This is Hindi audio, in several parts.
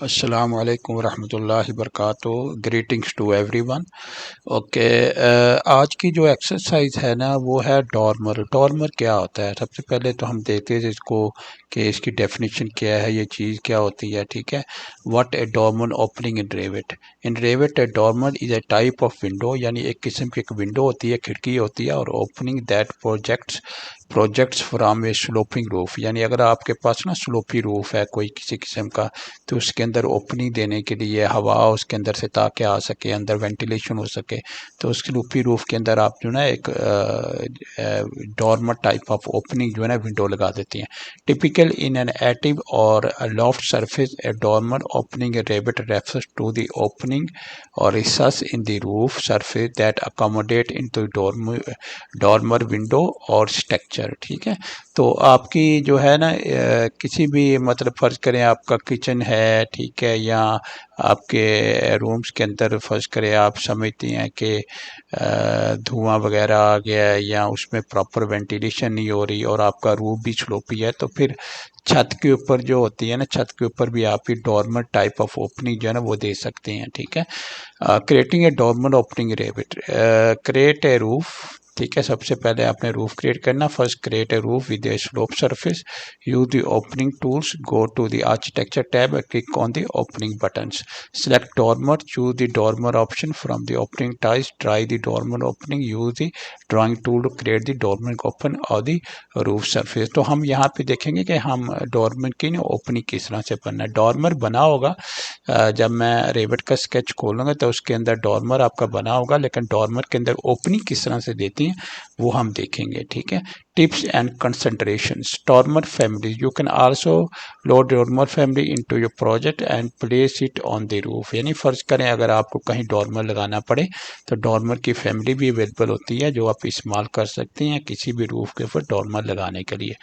अस्सलाम वालेकुम रहमतुल्लाहि वबरकातुहू। Greetings to everyone. ओके, आज की जो एक्सरसाइज है ना वो है डॉर्मर। डॉर्मर क्या होता है? सबसे पहले तो हम देखते हैं इसको कि इसकी डेफिनेशन क्या है, ये चीज़ क्या होती है। ठीक है, what A dormer opening in Revit. In Revit A dormer is a type of window, यानी एक किस्म की एक विंडो होती है, खिड़की होती है, और opening that projects from A sloping roof. यानी अगर आपके पास ना स्लोपी रूफ है कोई किसी किस्म का, तो उसके अंदर ओपनिंग देने के लिए हवा उसके अंदर से ताकि आ सके, अंदर वेंटिलेशन हो सके, तो उस स्लोपी रूफ के अंदर आप जो ना एक डॉर्मर टाइप ऑफ ओपनिंग जो है ना विंडो लगा देती हैं। Typical in an attic or loft surface a dormer opening a rabbet refers to the opening or recess in the roof surface that accommodate in to dormer window or structure. ठीक है, तो आपकी जो है ना किसी भी मतलब फ़र्ज़ करें आपका किचन है, ठीक है, या आपके रूम्स के अंदर फ़र्ज़ करें आप समझती हैं कि धुआं वगैरह आ गया है या उसमें प्रॉपर वेंटिलेशन नहीं हो रही और आपका रूफ भी स्लोपी है, तो फिर छत के ऊपर जो होती है ना, छत के ऊपर भी आप ही डॉर्मर टाइप ऑफ ओपनिंग जो है ना वो दे सकते हैं। ठीक है, creating a dormer opening Revit, create a roof. ठीक है, सबसे पहले आपने रूफ क्रिएट करना। First create a roof with a slope surface, use the opening tools, go to the architecture tab and click on the opening buttons, select dormer, choose the dormer option from the opening tiles, try the dormer opening, use the drawing tool to create the dormer open or the roof surface। तो हम यहाँ पे देखेंगे कि हम डॉर्मर की ना ओपनिंग किस तरह से बनना है। डॉर्मर बना होगा, जब मैं रेविट का स्केच खोलूँगा तो उसके अंदर डॉर्मर आपका बना होगा, लेकिन डॉर्मर के अंदर ओपनिंग किस तरह से देती हैं वो हम देखेंगे। ठीक है, tips and concentrations. Dormer family, you can also load dormer family into your project and place it on the roof. यानी फ़र्ज़ करें अगर आपको कहीं डॉर्मर लगाना पड़े तो डॉर्मर की फैमिली भी अवेलेबल होती है जो आप इस्तेमाल कर सकते हैं किसी भी रूफ के ऊपर डॉर्मर लगाने के लिए।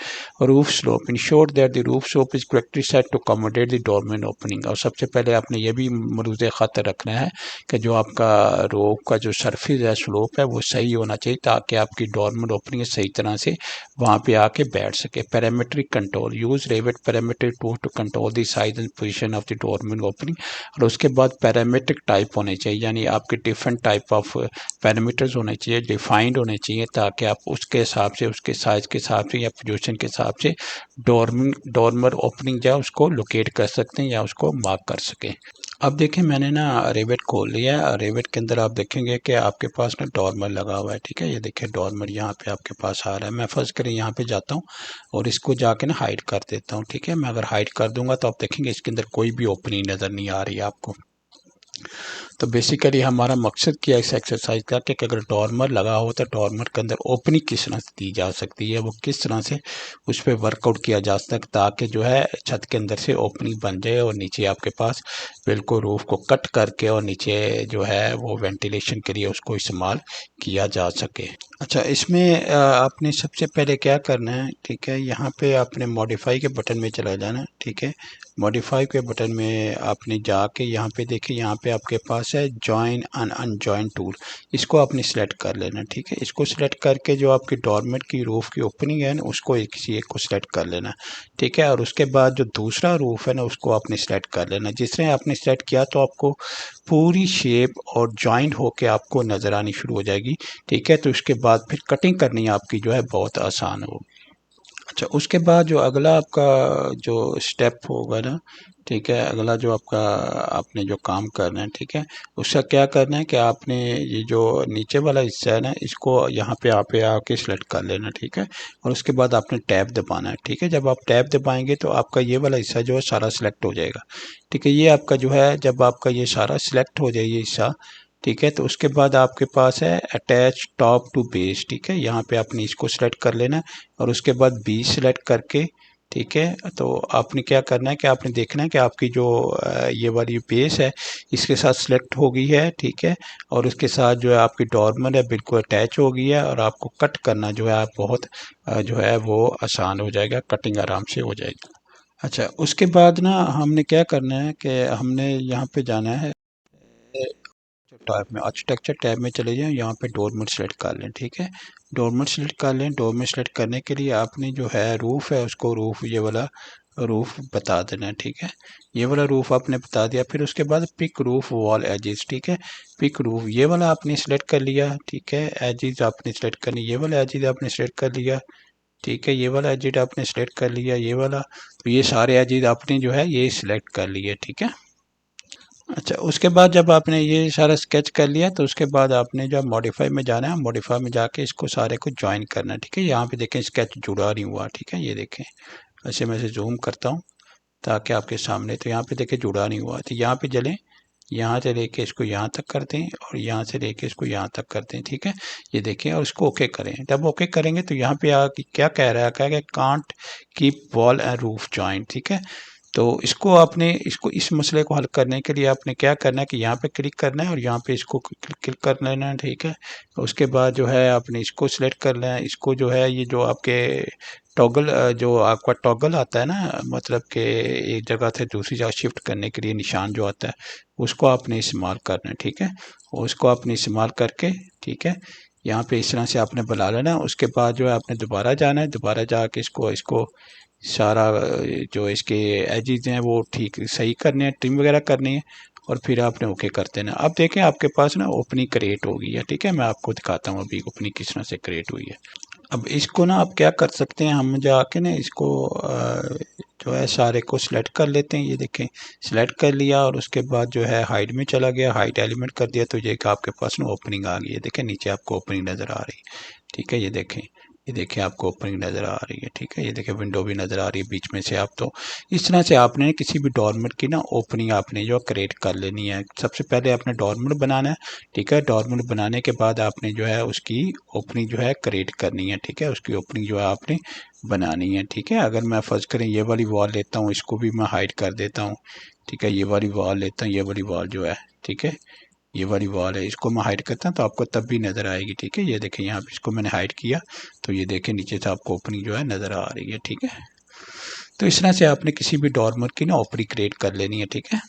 Roof slope, ensure that the roof slope is correctly set to accommodate the dormer opening. और सबसे पहले आपने ये भी मरूज़ ख़ातर रखना है कि जो आपका रूफ का जो सरफेस है, स्लोप है, वो सही होना चाहिए ताकि आपकी डॉर्मर ओपनिंग सही तरह से वहाँ पे आके बैठ सके। Parametric control, use Revit parametric tool to control the size and position of the dormer opening. और उसके बाद पैरामीट्रिक टाइप होने चाहिए, यानी आपके डिफरेंट टाइप ऑफ पैरामीटर्स होने चाहिए, डिफाइंड होने चाहिए, ताकि आप उसके हिसाब से, उसके साइज के हिसाब से या पोजीशन के हिसाब से डोरमर ओपनिंग जो है उसको लोकेट कर सकते हैं या उसको मार्क कर सकें। अब देखें, मैंने ना रेविट खोल लिया है। रेविट के अंदर आप देखेंगे कि आपके पास ना डॉर्मर लगा हुआ है। ठीक है, ये देखिए डॉर्मर यहाँ पे आपके पास आ रहा है। मैं फर्स्ट करें यहाँ पे जाता हूँ और इसको जाके ना हाइड कर देता हूँ। ठीक है, मैं अगर हाइड कर दूंगा तो आप देखेंगे इसके अंदर कोई भी ओपनिंग नज़र नहीं आ रही है आपको। तो बेसिकली हमारा मकसद क्या है इस एक्सरसाइज का कि अगर डॉर्मर लगा हो तो डॉर्मर के अंदर ओपनिंग किस तरह से दी जा सकती है, वो किस तरह से उस पर वर्कआउट किया जा सकता है ताकि जो है छत के अंदर से ओपनिंग बन जाए और नीचे आपके पास बिल्कुल रूफ को कट करके और नीचे जो है वो वेंटिलेशन के लिए उसको इस्तेमाल किया जा सके। अच्छा, इसमें आपने सबसे पहले क्या करना है, ठीक है, यहाँ पे आपने मॉडिफाई के बटन में चला जाना है। ठीक है, मॉडिफाई के बटन में आपने जाके यहाँ पे देखिए, यहाँ पे आपके पास है जॉइन अन अनजॉइन टूल, इसको आपने सेलेक्ट कर लेना। ठीक है, इसको सेलेक्ट करके जो आपकी डॉर्मेट की रूफ की ओपनिंग है ना उसको किसी एक को सेलेक्ट कर लेना। ठीक है, और उसके बाद जो दूसरा रूफ है ना उसको आपने सेलेक्ट कर लेना। जिस तरह आपने सेलेक्ट किया तो आपको पूरी शेप और जॉइंट होके आपको नज़र आनी शुरू हो जाएगी। ठीक है, तो इसके बाद फिर कटिंग करनी आपकी जो है बहुत आसान होगी। अच्छा, उसके बाद जो अगला आपका जो स्टेप होगा ना, ठीक है, अगला जो आपका आपने जो काम करना है, ठीक है, उसका क्या करना है कि आपने ये जो नीचे वाला हिस्सा है ना इसको यहाँ पे आप आके सेलेक्ट कर लेना। ठीक है, और उसके बाद आपने टैब दबाना है। ठीक है, जब आप टैब दबाएंगे तो आपका ये वाला हिस्सा जो है सारा सिलेक्ट हो जाएगा। ठीक है, ये आपका जो है जब आपका ये सारा सिलेक्ट हो जाए ये हिस्सा, ठीक है, तो उसके बाद आपके पास है अटैच टॉप टू बेस। ठीक है, यहाँ पे आपने इसको सेलेक्ट कर लेना और उसके बाद बी सेलेक्ट करके, ठीक है, तो आपने क्या करना है कि आपने देखना है कि आपकी जो ये वाली बेस है इसके साथ सिलेक्ट हो गई है। ठीक है, और उसके साथ जो है आपकी डॉर्मर है बिल्कुल अटैच हो गई है और आपको कट करना जो है आप बहुत जो है वो आसान हो जाएगा, कटिंग आराम से हो जाएगी। अच्छा, उसके बाद ना हमने क्या करना है कि हमने यहाँ पे जाना है टैब में, आर्किटेक्चर टैब में चले जाएं, यहाँ पे डोरमेट सेलेक्ट कर लें। ठीक है, डोरमेट सेलेक्ट कर लें। डोरमेट सेलेक्ट करने के लिए आपने जो है रूफ़ है उसको रूफ़ ये वाला रूफ बता देना है, ठीक है। ये वाला रूफ आपने बता दिया। फिर उसके बाद पिक रूफ वॉल एजेस, ठीक है। पिक रूफ ये वाला आपने सिलेक्ट कर लिया, ठीक है। एजेस आपने सिलेक्ट करनी, ये वाला एजेस आपने सिलेक्ट कर लिया, ठीक है। ये वाला एजेस आपने सिलेक्ट कर लिया, ये वाला। तो ये सारे एजेस आपने जो है ये सिलेक्ट कर लिए, ठीक है। अच्छा, उसके बाद जब आपने ये सारा स्केच कर लिया तो उसके बाद आपने जब मॉडिफाई में जाना है, मॉडिफाई में जाके इसको सारे को ज्वाइन करना है, ठीक है। यहाँ पे देखें स्केच जुड़ा नहीं हुआ, ठीक है। ये देखें, ऐसे मैं इसे जूम करता हूँ ताकि आपके सामने, तो यहाँ पे देखें जुड़ा नहीं हुआ। तो यहाँ पे चलें, यहाँ से लेके इसको यहाँ तक करते हैं और यहाँ से लेके इसको यहाँ तक करते हैं, ठीक है। ये देखें और इसको ओके करें। जब ओके करेंगे तो यहाँ पे आके क्या कह रहा है, कहा कि can't keep wall and roof joint, ठीक है। तो इसको आपने इस मसले को हल करने के लिए आपने क्या करना है कि यहाँ पे क्लिक करना है और यहाँ पे इसको क्लिक कर लेना है, ठीक है। उसके बाद जो है आपने इसको सिलेक्ट कर लेना है। इसको जो है ये जो आपके टॉगल, जो आपका टॉगल आता है ना, मतलब कि एक जगह से दूसरी जगह शिफ्ट करने के लिए निशान जो आता है, उसको आपने इस्तेमाल करना है, ठीक है। उसको आपने इस्तेमाल करके, ठीक है, यहाँ पे इस तरह से आपने बुला लेना है। उसके बाद जो है आपने दोबारा जाना है, दोबारा जाके इसको इसको सारा जो इसके एजेस हैं वो ठीक सही करने हैं, ट्रिम वगैरह करनी है, और फिर आपने ओके कर देना। अब देखें आपके पास ना ओपनिंग क्रिएट हो गई है, ठीक है। मैं आपको दिखाता हूँ अभी ओपनिंग किस तरह से क्रिएट हुई है। अब इसको ना आप क्या कर सकते हैं, हम जाके ना इसको जो है सारे को सिलेक्ट कर लेते हैं। ये देखें, सिलेक्ट कर लिया और उसके बाद जो है हाइड में चला गया, हाइड एलिमेंट कर दिया, तो ये आपके पास ना ओपनिंग आ गई है। देखें नीचे आपको ओपनिंग नज़र आ रही है, ठीक है। ये देखें आपको ओपनिंग नज़र आ रही है, ठीक है। ये देखें विंडो भी नज़र आ रही है बीच में से। आप तो इस तरह से आपने किसी भी डोरमेट की ना ओपनिंग आपने जो क्रिएट कर लेनी है। सबसे पहले आपने डोरमेट बनाना है, ठीक है। डोरमेट बनाने के बाद आपने जो है उसकी ओपनिंग जो है क्रिएट करनी है, ठीक है। उसकी ओपनिंग जो है आपने बनानी है, ठीक है। अगर मैं फर्ज करें ये वाली वॉल लेता हूँ, इसको भी मैं हाइड कर देता हूँ, ठीक है। ये वाली वॉल लेता हूँ, ये वाली वॉल जो है, ठीक है, ये वाली वॉल है, इसको मैं हाइड करता हूँ तो आपको तब भी नज़र आएगी, ठीक है। ये देखें यहाँ पे इसको मैंने हाइड किया तो ये देखें नीचे से आपको ओपनिंग जो है नज़र आ रही है, ठीक है। तो इस तरह से आपने किसी भी डोरमेट की ना ओपनिंग क्रिएट कर लेनी है, ठीक है।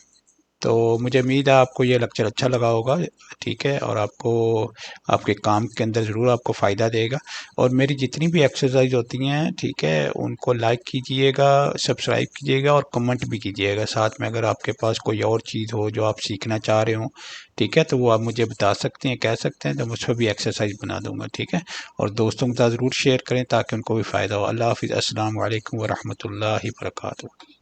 तो मुझे उम्मीद है आपको ये लेक्चर अच्छा लगा होगा, ठीक है, और आपको आपके काम के अंदर ज़रूर आपको फ़ायदा देगा। और मेरी जितनी भी एक्सरसाइज होती हैं, ठीक है, उनको लाइक कीजिएगा, सब्सक्राइब कीजिएगा और कमेंट भी कीजिएगा। साथ में अगर आपके पास कोई और चीज़ हो जो आप सीखना चाह रहे हो, ठीक है, तो वो आप मुझे बता सकते हैं, कह सकते हैं, तो मैं उस पर भी एक्सरसाइज बना दूंगा, ठीक है। और दोस्तों के साथ ज़रूर शेयर करें ताकि उनको भी फ़ायदा हो। अल्लाह हाफ़िज़। अस्सलाम वालेकुम व रहमतुल्लाहि व बरकातुहू।